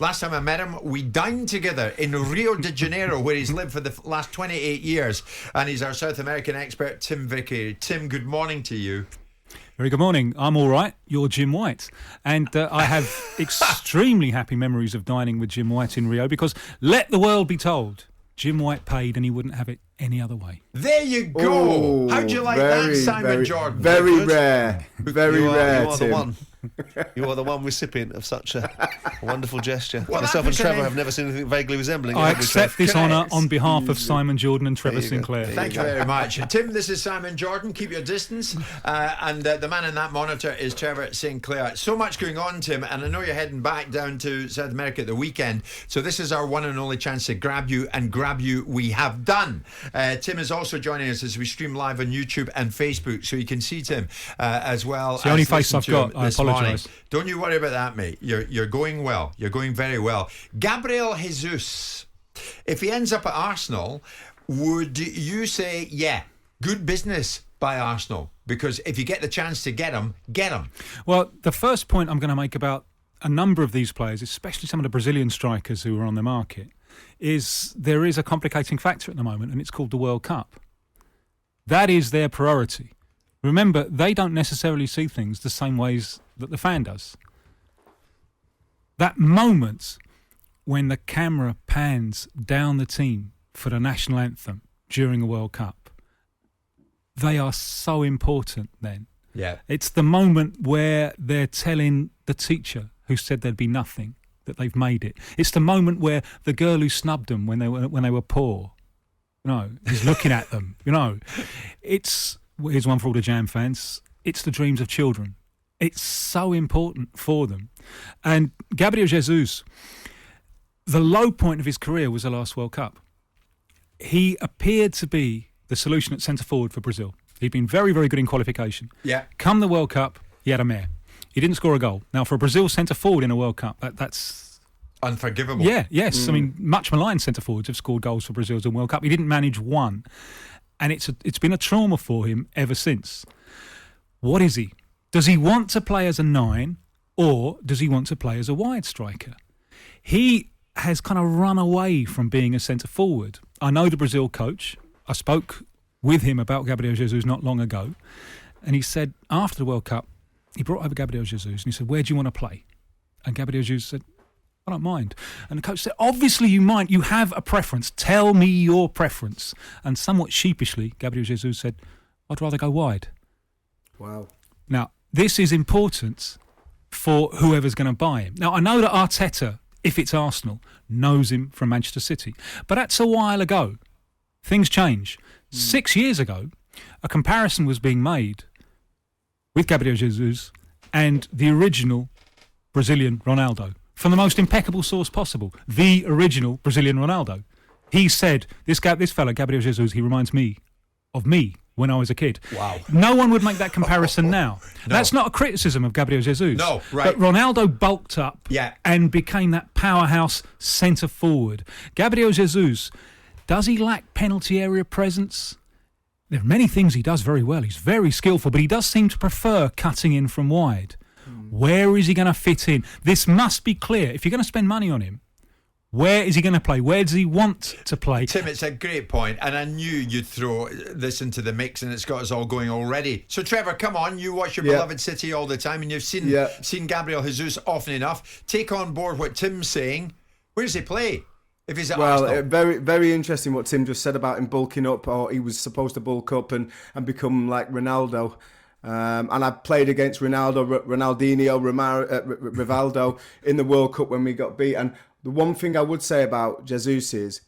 Last time I met him, we dined together in Rio de Janeiro, where he's lived for the last 28 years. And he's our South American expert, Tim Vicky. Tim, good morning to you. Very good morning. I'm all right. You're Jim White. And I have extremely happy memories of dining with Jim White in Rio because, let the world be told, Jim White paid and he wouldn't have it any other way. There you go. How'd you like that, Simon Jordan? Very rare. Very rare, You are Tim. the one. You are the one recipient of such a wonderful gesture. Well, Myself and Trevor have never seen anything vaguely resembling it. I have we, accept Trev? this honour on behalf of Simon Jordan and Trevor Sinclair. Thank you very much. Tim, this is Simon Jordan. Keep your distance. And the man in that monitor is Trevor Sinclair. So much going on, Tim, and I know you're heading back down to South America at the weekend. So this is our one and only chance to grab you, and grab you we have done. Tim is also joining us as we stream live on YouTube and Facebook, so you can see Tim as well. It's the only face I've got. I apologise. Don't you worry about that, mate. You're going well. You're going very well. Gabriel Jesus, if he ends up at Arsenal, would you say, yeah, good business by Arsenal? Because if you get the chance to get him, get him. Well, the first point I'm going to make about a number of these players, especially some of the Brazilian strikers who are on the market, is there is a complicating factor at the moment, and it's called the World Cup. That is their priority. Remember, they don't necessarily see things the same ways that the fan does. That moment when the camera pans down the team for the national anthem during a World Cup, they are so important then. Yeah. It's the moment where they're telling the teacher who said there'd be nothing that they've made it. It's the moment where the girl who snubbed them when they were poor, is looking at them. Here's one for all the Jam fans. It's the dreams of children. It's so important for them. And Gabriel Jesus, the low point of his career was the last World Cup. He appeared to be the solution at centre forward for Brazil. He'd been very, very good in qualification. Yeah. Come the World Cup, he had a mare. He didn't score a goal. Now, for a Brazil centre forward in a World Cup, that's unforgivable. Yeah, yes. I mean, much maligned centre forwards have scored goals for Brazil's in World Cup. He didn't manage one. And it's been a trauma for him ever since. What is he? Does he want to play as a 9 or does he want to play as a wide striker? He has kind of run away from being a centre forward. I know the Brazil coach. I spoke with him about Gabriel Jesus not long ago. And he said after the World Cup, he brought over Gabriel Jesus and he said, where do you want to play? And Gabriel Jesus said, I don't mind. And the coach said, obviously you mind. You have a preference. Tell me your preference. And somewhat sheepishly, Gabriel Jesus said, I'd rather go wide. Wow. Now, this is important for whoever's going to buy him. Now, I know that Arteta, if it's Arsenal, knows him from Manchester City. But that's a while ago. Things change. 6 years ago, a comparison was being made with Gabriel Jesus and the original Brazilian Ronaldo. From the most impeccable source possible, the original Brazilian Ronaldo. He said, this fella, Gabriel Jesus, he reminds me of me when I was a kid. Wow. No one would make that comparison now. No. That's not a criticism of Gabriel Jesus. No, right. But Ronaldo bulked up and became that powerhouse centre forward. Gabriel Jesus, does he lack penalty area presence? There are many things he does very well. He's very skillful, but he does seem to prefer cutting in from wide. Where is he going to fit in? This must be clear. If you're going to spend money on him, where is he going to play? Where does he want to play? Tim, it's a great point, and I knew you'd throw this into the mix, and it's got us all going already. So, Trevor, come on. You watch your beloved City all the time, and you've seen Gabriel Jesus often enough. Take on board what Tim's saying. Where does he play? If he's at Arsenal? Very, very interesting what Tim just said about him bulking up, or he was supposed to bulk up and become like Ronaldo. And I played against Ronaldinho, Rivaldo in the World Cup when we got beat. And the one thing I would say about Jesus is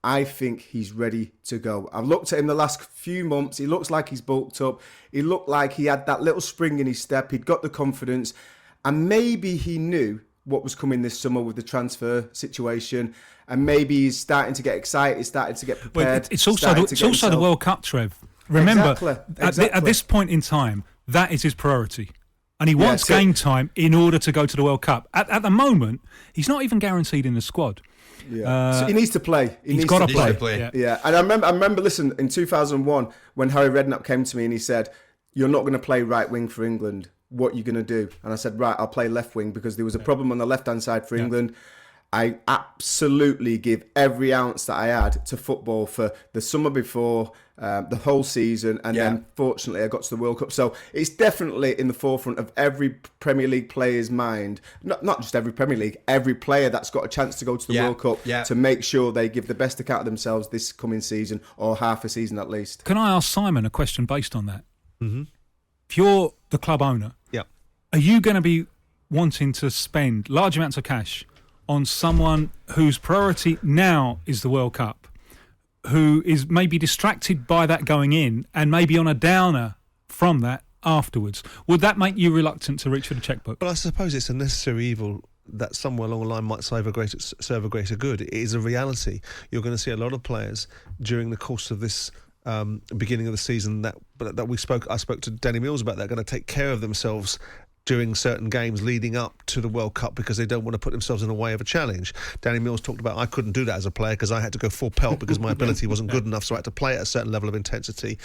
I think he's ready to go. I've looked at him the last few months. He looks like he's bulked up. He looked like he had that little spring in his step. He'd got the confidence. And maybe he knew what was coming this summer with the transfer situation. And maybe he's starting to get excited, starting to get prepared. Well, it's also the World Cup, Trev. Remember, exactly. At this point in time, that is his priority. And he wants game time in order to go to the World Cup. At the moment, he's not even guaranteed in the squad. Yeah. So he needs to play. He's got to play. Yeah. And I remember, listen, in 2001, when Harry Redknapp came to me and he said, you're not going to play right wing for England. What are you going to do? And I said, right, I'll play left wing because there was a problem on the left-hand side for England. I absolutely give every ounce that I had to football for the summer before, the whole season, and then fortunately I got to the World Cup. So it's definitely in the forefront of every Premier League player's mind. Not just every Premier League, every player that's got a chance to go to the World Cup to make sure they give the best account of themselves this coming season, or half a season at least. Can I ask Simon a question based on that? Mm-hmm. If you're the club owner, are you going to be wanting to spend large amounts of cash on someone whose priority now is the World Cup, who is maybe distracted by that going in and maybe on a downer from that afterwards? Would that make you reluctant to reach for the chequebook? Well, I suppose it's a necessary evil that somewhere along the line might serve a greater good. It is a reality. You're going to see a lot of players during the course of this beginning of the season that I spoke to Danny Mills about. They're going to take care of themselves during certain games leading up to the World Cup because they don't want to put themselves in the way of a challenge. Danny Mills talked about, I couldn't do that as a player because I had to go full pelt because my ability wasn't good enough, so I had to play at a certain level of intensity.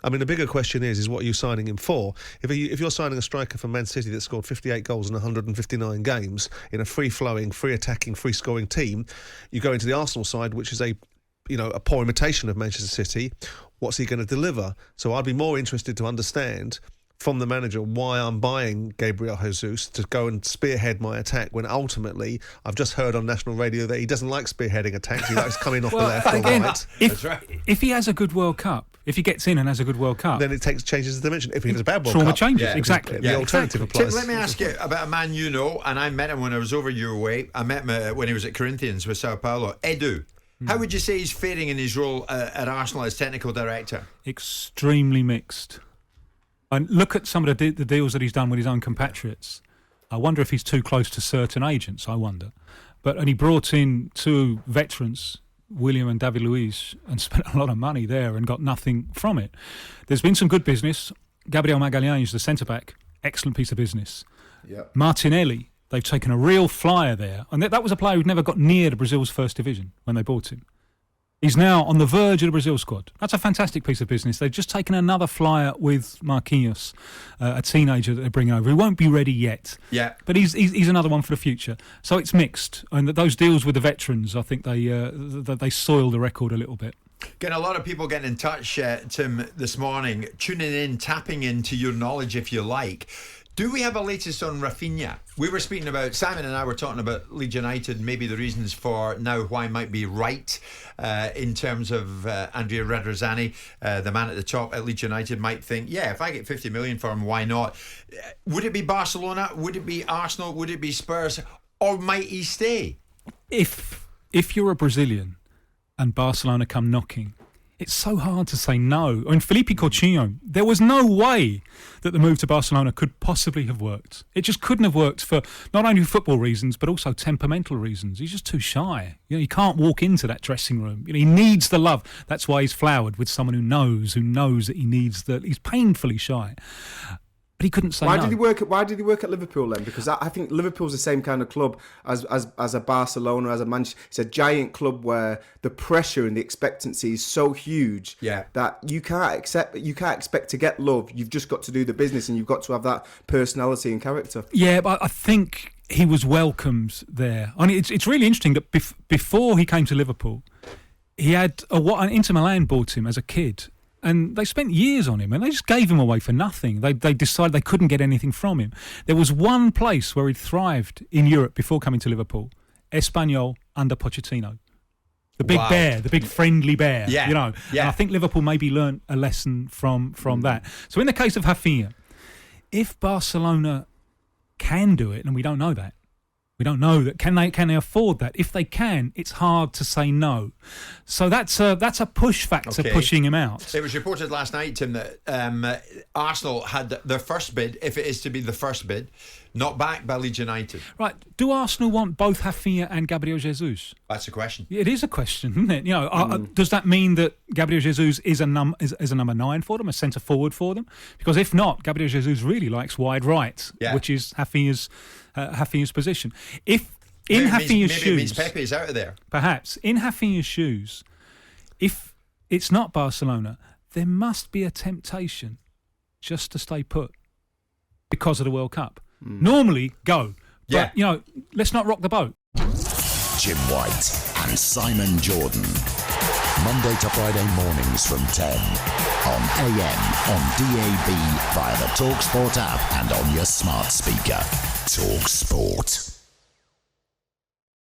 I mean, the bigger question is what are you signing him for? If you're signing a striker for Man City that scored 58 goals in 159 games in a free-flowing, free-attacking, free-scoring team, you go into the Arsenal side, which is a poor imitation of Manchester City. What's he going to deliver? So I'd be more interested to understand from the manager why I'm buying Gabriel Jesus to go and spearhead my attack when ultimately I've just heard on national radio that he doesn't like spearheading attacks. He likes coming off the left or right. If he has a good World Cup, if he gets in and has a a World Cup, then it changes the dimension. If he has a bad World trauma Cup, changes. Exactly. The alternative applies. Tim, let me ask you about a man you know, and I met him when I was over your way. I met him when he was at Corinthians with Sao Paulo. Edu. How would you say he's faring in his role at Arsenal as technical director? Extremely mixed. And look at some of the deals that he's done with his own compatriots. I wonder if he's too close to certain agents, I wonder. And he brought in two veterans, William and David Luiz, and spent a lot of money there and got nothing from it. There's been some good business. Gabriel Magalhães, the centre-back, excellent piece of business. Yep. Martinelli, they've taken a real flyer there. And that was a player who'd never got near to Brazil's first division when they bought him. He's now on the verge of the Brazil squad. That's a fantastic piece of business. They've just taken another flyer with Marquinhos, a teenager that they're bringing over. He won't be ready yet. Yeah. But he's another one for the future. So it's mixed. And those deals with the veterans, I think they soil the record a little bit. Getting a lot of people getting in touch, Tim, this morning, tuning in, tapping into your knowledge, if you like. Do we have a latest on Rafinha? We were speaking about, Simon and I were talking about Leeds United, maybe the reasons for now why might be right in terms of Andrea Radrizzani, the man at the top at Leeds United might think, yeah, if I get 50 million for him, why not? Would it be Barcelona? Would it be Arsenal? Would it be Spurs? Or might he stay? If you're a Brazilian and Barcelona come knocking, it's so hard to say no. I mean, Felipe Coutinho, there was no way that the move to Barcelona could possibly have worked. It just couldn't have worked for not only football reasons, but also temperamental reasons. He's just too shy. He can't walk into that dressing room. He needs the love. That's why he's flowered with someone who knows that he needs he's painfully shy. But he couldn't say why no. Why did he work at Liverpool then? Because I think Liverpool's the same kind of club as a Barcelona, as a Manchester. It's a giant club where the pressure and the expectancy is so huge that you can't expect to get love. You've just got to do the business, and you've got to have that personality and character. Yeah, but I think he was welcomed there. I mean, it's really interesting that before he came to Liverpool, he had Inter Milan bought him as a kid. And they spent years on him, and they just gave him away for nothing. They decided they couldn't get anything from him. There was one place where he thrived in Europe before coming to Liverpool, Espanyol under Pochettino. The big bear, the big friendly bear. Yeah. And I think Liverpool maybe learnt a lesson from that. So in the case of Rafinha, if Barcelona can do it, and we don't know that, can they afford that? If they can, it's hard to say no. So that's a push factor pushing him out. It was reported last night, Tim, that Arsenal had their first bid, if it is to be the first bid, not backed by Leeds United. Right. Do Arsenal want both Rafinha and Gabriel Jesus? That's a question. It is a question, isn't it? Does that mean that Gabriel Jesus is a number 9 for them, a centre forward for them? Because if not, Gabriel Jesus really likes wide right, which is Rafinha's position. If in Rafinha's shoes, maybe it means Pepe is out of there. Perhaps in Rafinha's shoes, if it's not Barcelona, there must be a temptation just to stay put because of the World Cup. Normally, go. But, let's not rock the boat. Jim White and Simon Jordan. Monday to Friday mornings from 10 on AM, on DAB, via the talkSPORT app and on your smart speaker. talkSPORT.